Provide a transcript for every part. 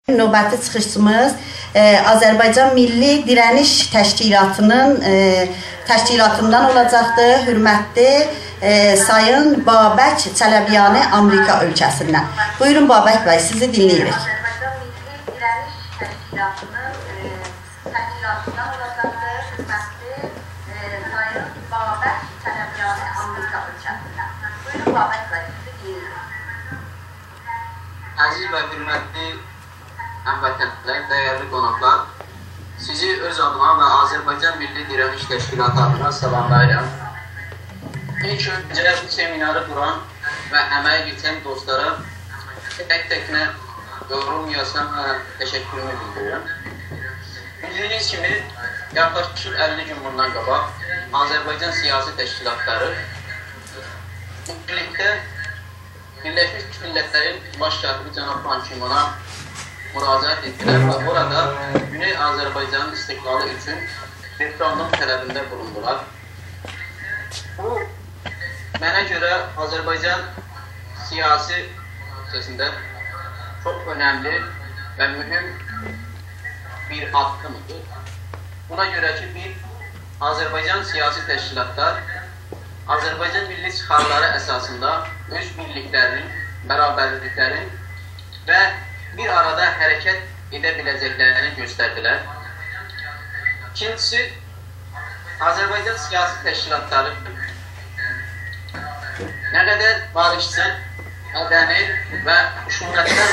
Növbəti çıxışımız Azərbaycan Milli Dirəniş təşkilatından olacaqdır. Hörmətli Sayın Babək Çələbiyani Amerika ölkəsindən. Buyurun Babək bəy, sizi dinləyirik. Azərbaycan Milli Dirəniş təşkilatının təşkilatından olacaqdır. Hörmətli Sayın Babək Çələbiyani Amerika ölkəsindən. Buyurun Babək bəy, sizi dinləyirik. Əziz və hörmətli həmvətənlər, dəyərli qonaqlar, sizi öz adıma və Azərbaycan Milli Dirəniş Təşkilatı adına salamlayıram. İlk öncə bu seminarı quran və əməyə geçən dostlara tək-təklə yorulmayasam və təşəkkürümü bildirirəm. Bildiyiniz kimi, yaxlaşıq 50 gün bundan qabaq Azərbaycan siyasi təşkilatları birlikdə Birləşmiş Millətlərin baş katibi cənab Ban Ki-moona müraciət etdilər və orada Güney Azərbaycanın istiqlalı üçün referendum tələbində bulundular. Bu, mənə görə Azərbaycan siyasi prosesində çox önəmli və mühüm bir addımdır. Buna görə ki, bir Azərbaycan siyasi təşkilatlar Azərbaycan milli çıxarları əsasında öz birliklərinin, bərabərliklərin və bir arada hərəkət edə biləcəklərini göstərdilər. İkincisi, Azərbaycan siyasi təşkilatları nə qədər barışçıl, mədəni və xuşunətdən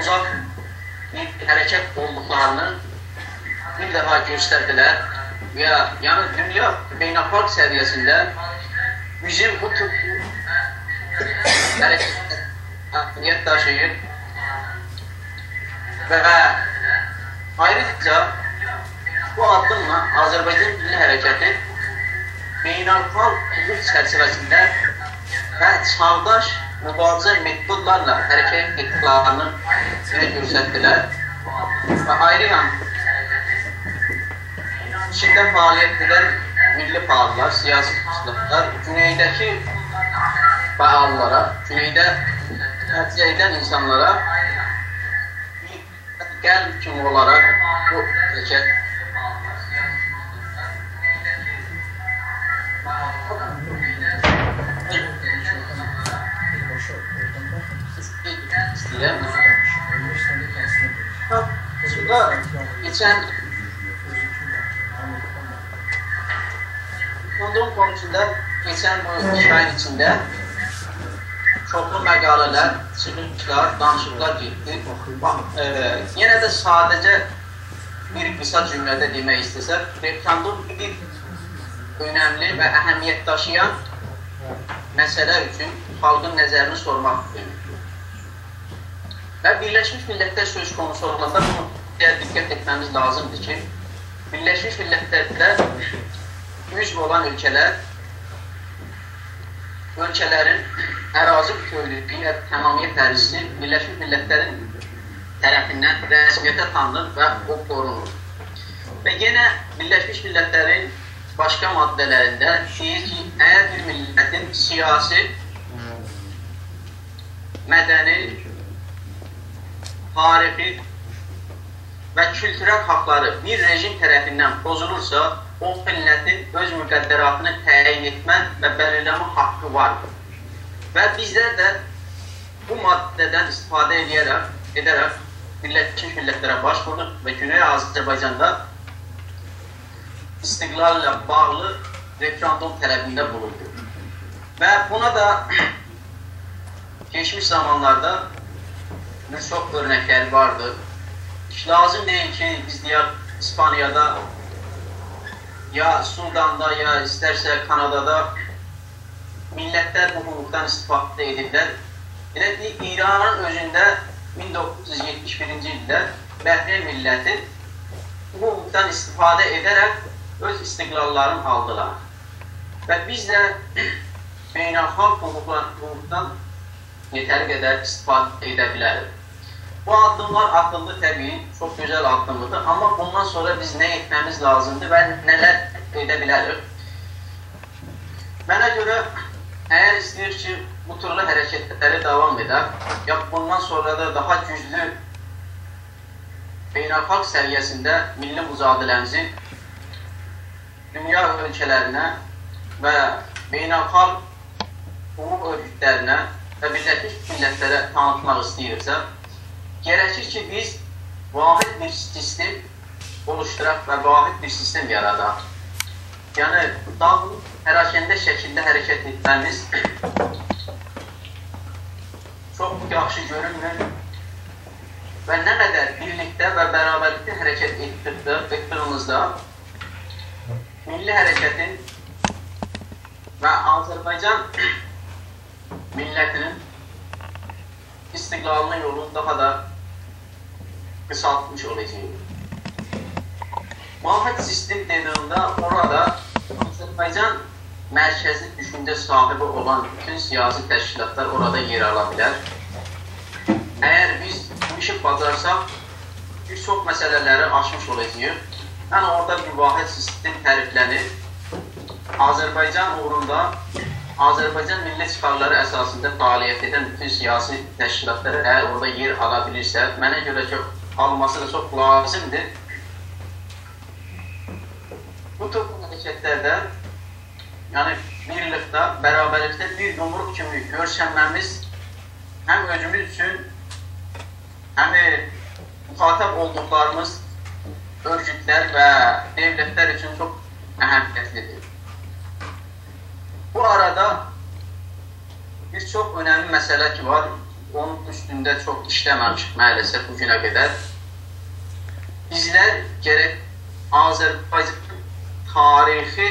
uzaq bir hərəkət olduqlarını bir dəfə göstərdilər və yəni dünya beynəlxalq səviyyəsində bizim bu tür hərəkət daşıyır. Və ayrıca bu addımla Azərbaycan Milli Hərəkəti beynəlxalq hüquq çərçivəsində və çağdaş mübarizə metodlarla hərəkət etdiklərini göstərdilər. Və ayrıca içində fəaliyyət edən milli fəallar, siyasi təşkilatlar güneydəki fəallara, güneydə tərcih edən insanlara qəlb kimi olaraq bu hərəkət istəyirəm. Geçən Kondom konusunda geçən bu 2 ayın içində çoxlu məqalələr, çıxışlar, danışıqlar getdi. Yenə də sadəcə bir qısa cümlədə demək istəsək, referendum bir önəmli və əhəmiyyət daşıyan məsələ üçün xalqın nəzərini sormaq deməkdir. Və Birləşmiş Millətlər söz konusu olanda bunu diqqət etməmiz lazımdır ki, Birləşmiş Millətlərdə üzv olan ölkələrin ərazi bütövlüyü və tamamiyyət təhlisi Birləşmiş Millətlərin tərəfindən rəsmiyyətə tanınır və o qorunur. Və yenə Birləşmiş Millətlərin başqa maddələrində deyir ki, əgər bir millətin siyasi, mədəni, tarixi və kültürel haqları bir rejim tərəfindən pozulursa, o millətin öz müqəddəratını təyin etmə və belirləmə haqqı vardır. Və bizlər də bu maddədən istifadə edərək Birləşmiş Millətlərə başvurduq və Güney Azərbaycanda istiqlal ilə bağlı referendum tələbində bulunduq. Və buna da geçmiş zamanlarda çox örnəkləri vardır. Lazım deyil ki, biz deyək İspaniyada, ya Sudanda, ya istərsə Kanadada millətlər bu hüquqdan istifadə edirlər. Elə ki, İranın özündə 1971-ci ildə Bəhreyn milləti bu hüquqdan istifadə edərək öz istiqlallarını aldılar. Və biz də beynəlxalq hüquqdan yetəri qədər istifadə edə bilərik. Bu addımlar atıldı təbii, çox gözəl addımlıdır. Amma bundan sonra biz nə etməmiz lazımdır və nələr edə bilərik? Mənə görə, əgər istəyir ki, bu türlü hərəkətləri davam edər, ya bundan sonra da daha güclü beynəlxalq səviyyəsində milli mücadiləmizi dünya ölkələrinə və beynəlxalq hüquq örgütlərinə və Birləşmiş Millətlərə tanıtmaq istəyirsə, gərəkir ki, biz vahid bir sistem oluşturaq və vahid bir sistem yaradaq. Yəni, dağılıq pərakəndə şəkildə hərəkət etməmiz çox yaxşı görünmür və nə qədər birlikdə və bərabərlikdə hərəkət etdiyimizdə milli hərəkətin və Azərbaycan millətinin istiqlalının yolunu daha da qısaltmış olacaq. Vahid sistem dediyində orada Azərbaycan mərkəzi düşüncə sahibi olan bütün siyasi təşkilatlar orada yer ala bilər. Əgər biz bu işi bacarsaq, bir çox məsələləri aşmış olacaq. Yəni, orada bir vahid sistem təriflənir. Azərbaycan uğrunda, Azərbaycan milli çıxarları əsasında fəaliyyət edən bütün siyasi təşkilatları əgər orada yer ala bilirsə, mənə görə ki, alması da çox lazımdır. Bu tür hərəkətlərdə, yəni birlikdə, bərabərlikdə bir yumruq kimi görsənməmiz həm özümüz üçün, həm müxatab olduqlarımız örgütlər və devlətlər üçün çox əhəmiyyətlidir. Bu arada bir çox önəmli məsələ ki var, onun üstündə çox işləməmişik maalesef bu günə qədər. Bizlər gərək Azərbaycan tarixi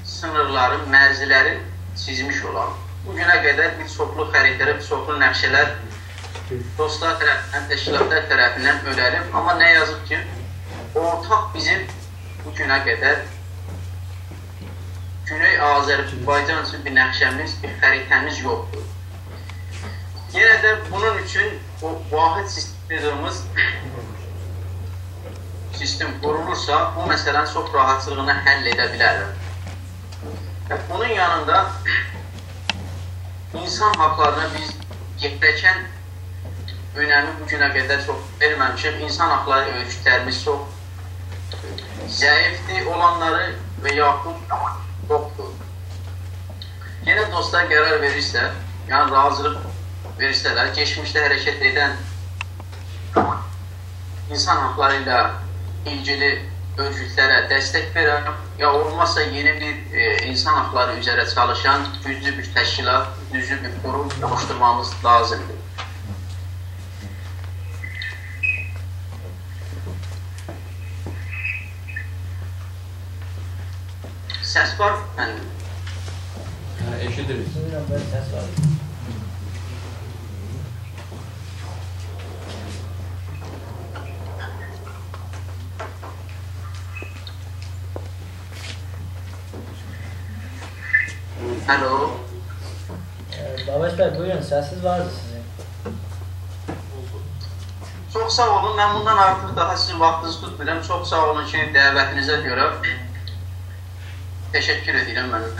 sınırların, mərzilərin çizmiş olan. Bu günə qədər bir çoxlu xəritələr, bir çoxlu nəqşələr dostlar tərəfindən, təşkilatlar tərəfindən öyrənib. Amma nə yazıq ki, ortaq bizim bu günə qədər Güney Azərbaycan üçün bir nəqşəmiz, bir xəritəmiz yoxdur. Yenə də bunun üçün o vahid sistemimiz sistem qurulursa, bu məsələnin çox rahatçılığını həll edə bilərlər. Bunun yanında insan haqlarına biz gerəkən önəmi bu günə qədər çox verməmişik. İnsan haqları örgütlərimiz çox zəifdir, olanları və yaxud yoxdur. Yenə dostlar qərar verirsə, yəni razılıq verirsələr, geçmişdə hərəkət edən insan haqları ilə ilgili örgütlərə dəstək verəm, ya olmazsa yeni bir insan haqları üzrə çalışan güclü bir təşkilat, güclü bir qurum oluşturmamız lazımdır. Səs var mı mənim? Eşidiriz. Səs var. Alo. Babaş bəy, buyurun, səsiz vardı sizin. Çox sağ olun, mən bundan artıq daha sizin vaxtınızı tutmayacağım. Çox sağ olun ki, dəvətinizə görə təşəkkür edirəm mənim.